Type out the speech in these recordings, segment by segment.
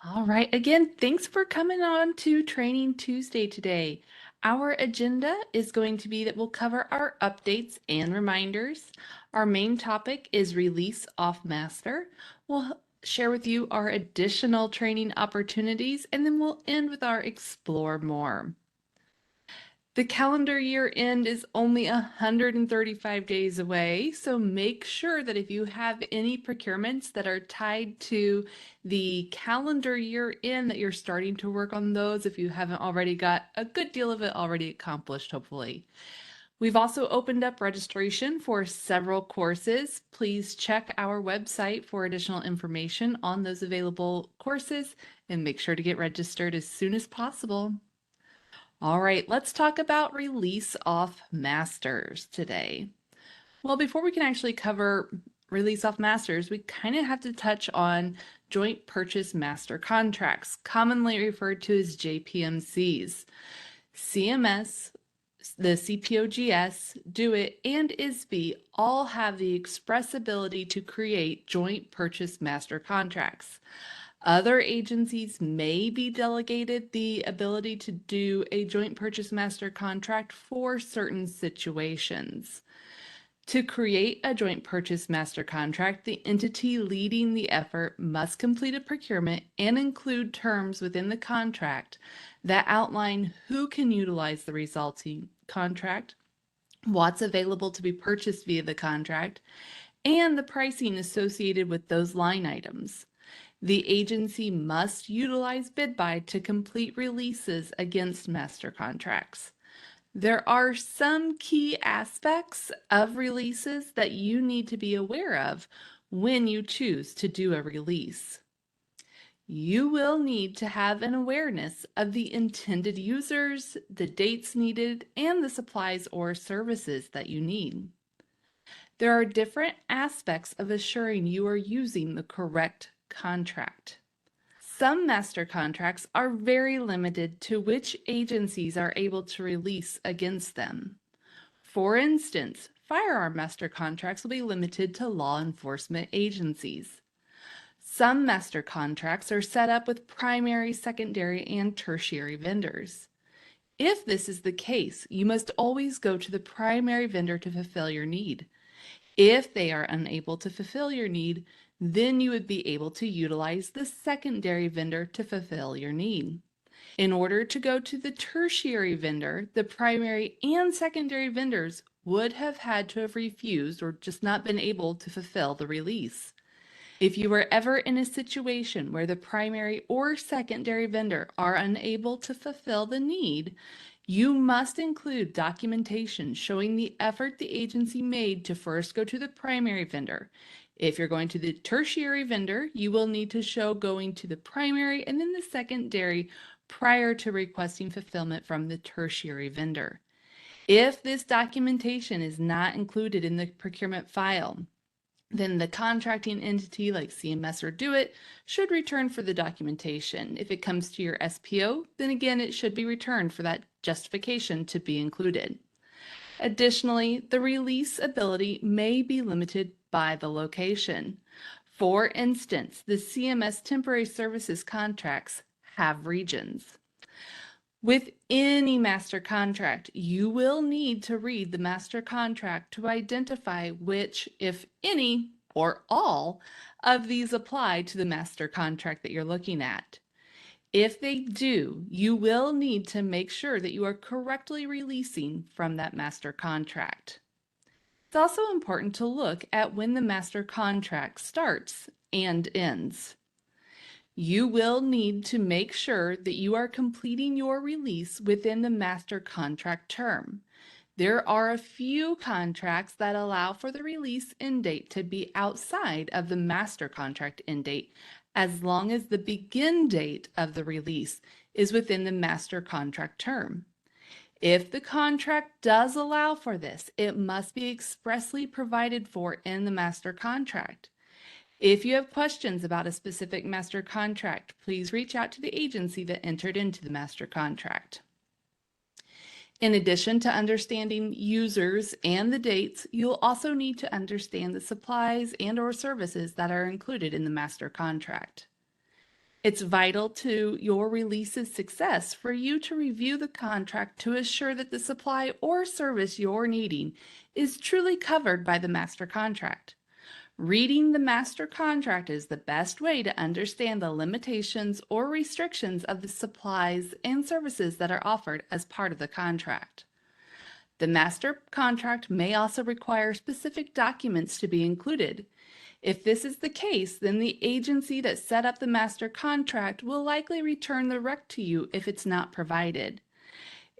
All right. Again, thanks for coming on to Training Tuesday today. Our agenda is going to be that we'll cover our updates and reminders. Our main topic is Release Off Master. We'll share with you our additional training opportunities, and then we'll end with our Explore More. The calendar year end is only 135 days away, so make sure that if you have any procurements that are tied to the calendar year end that you're starting to work on those if you haven't already got a good deal of it already accomplished, hopefully. We've also opened up registration for several courses. Please check our website for additional information on those available courses and make sure to get registered as soon as possible. All right, let's talk about release off masters today. Well, before we can actually cover release off masters, we kind of have to touch on joint purchase master contracts, commonly referred to as JPMCs. CMS, the CPOGS, DO-IT, and ISB all have the express ability to create joint purchase master contracts. Other agencies may be delegated the ability to do a joint purchase master contract for certain situations. To create a joint purchase master contract, the entity leading the effort must complete a procurement and include terms within the contract that outline who can utilize the resulting contract, what's available to be purchased via the contract, and the pricing associated with those line items. The agency must utilize bid buy to complete releases against master contracts. There are some key aspects of releases that you need to be aware of when you choose to do a release. You will need to have an awareness of the intended users, the dates needed, and the supplies or services that you need. There are different aspects of assuring you are using the correct contract. Some master contracts are very limited to which agencies are able to release against them. For instance, firearm master contracts will be limited to law enforcement agencies. Some master contracts are set up with primary, secondary, and tertiary vendors. If this is the case, you must always go to the primary vendor to fulfill your need. If they are unable to fulfill your need, then you would be able to utilize the secondary vendor to fulfill your need. In order to go to the tertiary vendor, the primary and secondary vendors would have had to have refused or just not been able to fulfill the release. If you are ever in a situation where the primary or secondary vendor are unable to fulfill the need, you must include documentation showing the effort the agency made to first go to the primary vendor. If you're going to the tertiary vendor, you will need to show going to the primary and then the secondary prior to requesting fulfillment from the tertiary vendor. If this documentation is not included in the procurement file, then the contracting entity like CMS or DO-IT should return for the documentation. If it comes to your SPO, then again, it should be returned for that justification to be included. Additionally, the release ability may be limited by the location. For instance, the CMS temporary services contracts have regions. With any master contract, you will need to read the master contract to identify which, if any, or all of these apply to the master contract that you're looking at. If they do, you will need to make sure that you are correctly releasing from that master contract. It's also important to look at when the master contract starts and ends. You will need to make sure that you are completing your release within the master contract term. There are a few contracts that allow for the release end date to be outside of the master contract end date, as long as the begin date of the release is within the master contract term. If the contract does allow for this, it must be expressly provided for in the master contract. If you have questions about a specific master contract, please reach out to the agency that entered into the master contract. In addition to understanding users and the dates, you'll also need to understand the supplies and/or services that are included in the master contract. It's vital to your release's success for you to review the contract to assure that the supply or service you're needing is truly covered by the master contract. Reading the master contract is the best way to understand the limitations or restrictions of the supplies and services that are offered as part of the contract. The master contract may also require specific documents to be included. If this is the case, then the agency that set up the master contract will likely return the rec to you if it's not provided.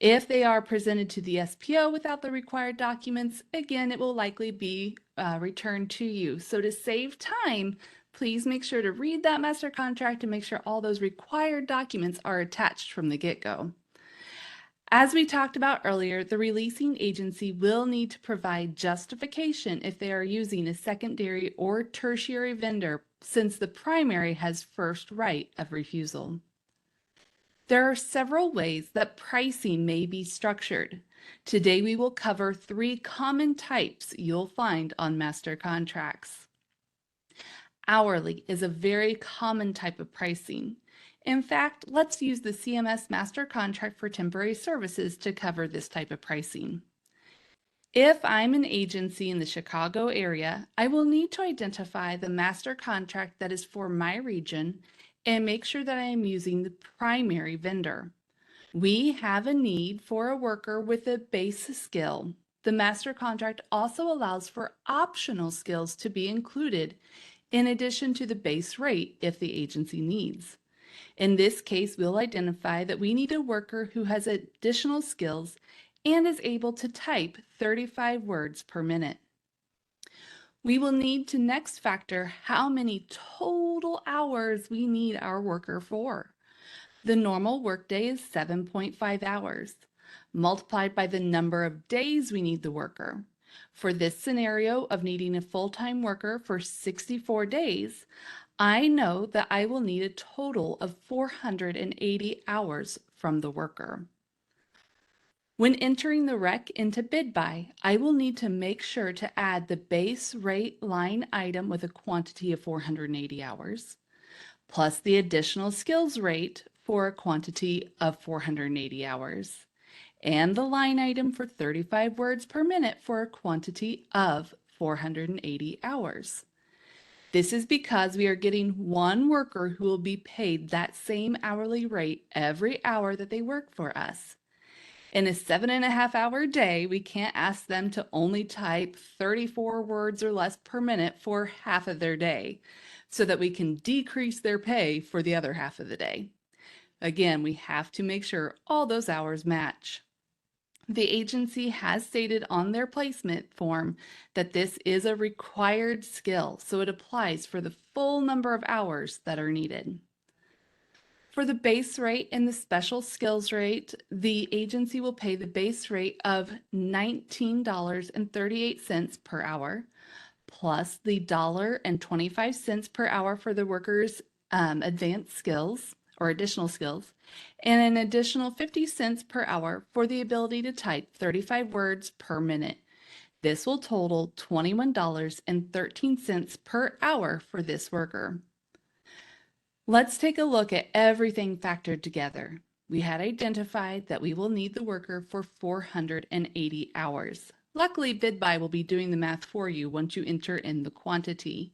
If they are presented to the SPO without the required documents, again, it will likely be returned to you. So to save time, please make sure to read that master contract and make sure all those required documents are attached from the get-go. As we talked about earlier, the releasing agency will need to provide justification if they are using a secondary or tertiary vendor, since the primary has first right of refusal. There are several ways that pricing may be structured. Today we will cover 3 common types you'll find on master contracts. Hourly is a very common type of pricing. In fact, let's use the CMS Master Contract for Temporary Services to cover this type of pricing. If I'm an agency in the Chicago area, I will need to identify the master contract that is for my region and make sure that I am using the primary vendor. We have a need for a worker with a base skill. The master contract also allows for optional skills to be included in addition to the base rate if the agency needs. In this case, we'll identify that we need a worker who has additional skills and is able to type 35 words per minute. We will need to next factor how many total hours we need our worker for. The normal workday is 7.5 hours, multiplied by the number of days we need the worker. For this scenario of needing a full-time worker for 64 days, I know that I will need a total of 480 hours from the worker. When entering the rec into bid buy, I will need to make sure to add the base rate line item with a quantity of 480 hours, plus the additional skills rate for a quantity of 480 hours, and the line item for 35 words per minute for a quantity of 480 hours. This is because we are getting one worker who will be paid that same hourly rate every hour that they work for us. In a 7.5-hour day, we can't ask them to only type 34 words or less per minute for half of their day so that we can decrease their pay for the other half of the day. Again, we have to make sure all those hours match. The agency has stated on their placement form that this is a required skill, so it applies for the full number of hours that are needed. For the base rate and the special skills rate, the agency will pay the base rate of $19.38 per hour, plus the $1.25 per hour for the worker's advanced skills or additional skills, and an additional 50 cents per hour for the ability to type 35 words per minute. This will total $21.13 per hour for this worker. Let's take a look at everything factored together. We had identified that we will need the worker for 480 hours. Luckily, BidBuy will be doing the math for you once you enter in the quantity.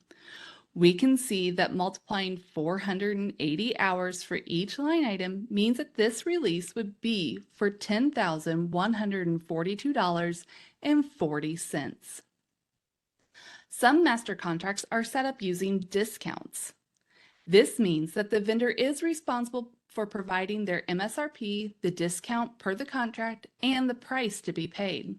We can see that multiplying 480 hours for each line item means that this release would be for $10,142.40. Some master contracts are set up using discounts. This means that the vendor is responsible for providing their MSRP, the discount per the contract, and the price to be paid.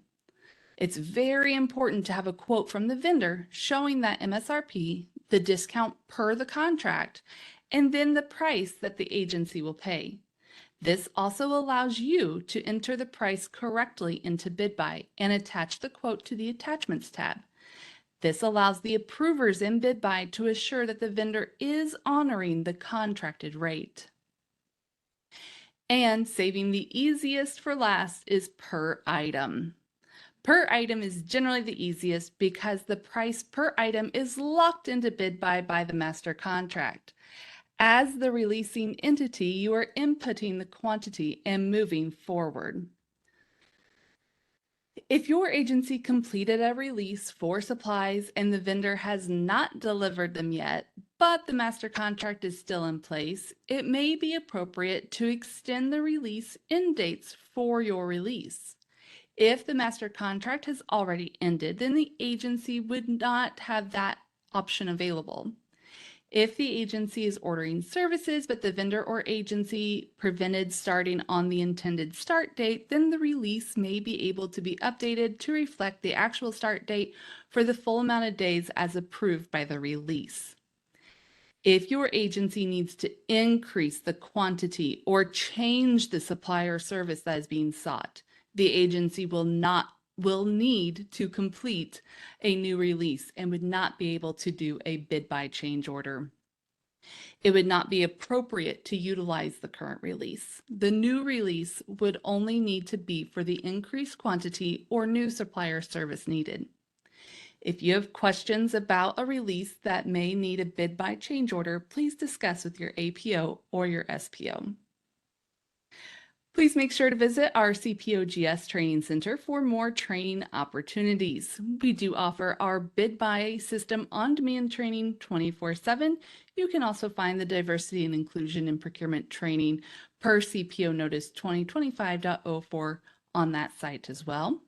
It's very important to have a quote from the vendor showing that MSRP, the discount per the contract, and then the price that the agency will pay. This also allows you to enter the price correctly into BidBuy and attach the quote to the Attachments tab. This allows the approvers in BidBuy to assure that the vendor is honoring the contracted rate. And saving the easiest for last is per item. Per item is generally the easiest because the price per item is locked into BidBuy by the master contract. As the releasing entity, you are inputting the quantity and moving forward. If your agency completed a release for supplies and the vendor has not delivered them yet, but the master contract is still in place, it may be appropriate to extend the release end dates for your release. If the master contract has already ended, then the agency would not have that option available. If the agency is ordering services, but the vendor or agency prevented starting on the intended start date, then the release may be able to be updated to reflect the actual start date for the full amount of days as approved by the release. If your agency needs to increase the quantity or change the supply or service that is being sought, the agency will need to complete a new release and would not be able to do a bid buy change order. It would not be appropriate to utilize the current release. The new release would only need to be for the increased quantity or new supplier service needed. If you have questions about a release that may need a bid buy change order, please discuss with your APO or your SPO. Please make sure to visit our CPOGS Training Center for more training opportunities. We do offer our bid buy system on-demand training 24/7. You can also find the diversity and inclusion in procurement training per CPO Notice 2025.04 on that site as well.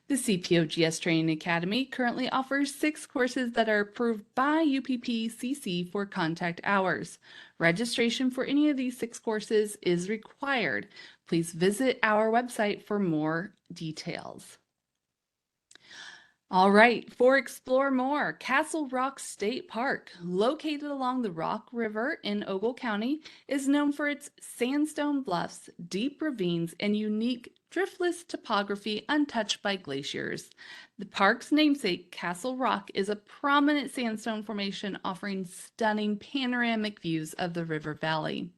The CPOGS Training Academy currently offers 6 courses that are approved by UPPCC for contact hours. Registration for any of these 6 courses is required. Please visit our website for more details. All right, for Explore More, Castle Rock State Park, located along the Rock River in Ogle County, is known for its sandstone bluffs, deep ravines, and unique driftless topography untouched by glaciers. The park's namesake, Castle Rock, is a prominent sandstone formation offering stunning panoramic views of the river valley.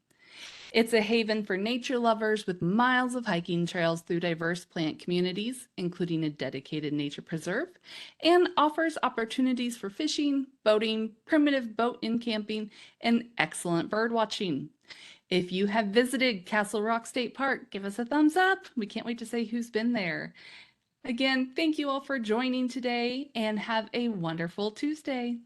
It's a haven for nature lovers with miles of hiking trails through diverse plant communities, including a dedicated nature preserve, and offers opportunities for fishing, boating, primitive boat and camping, and excellent bird watching. If you have visited Castle Rock State Park, give us a thumbs up. We can't wait to say who's been there. Again, thank you all for joining today and have a wonderful Tuesday.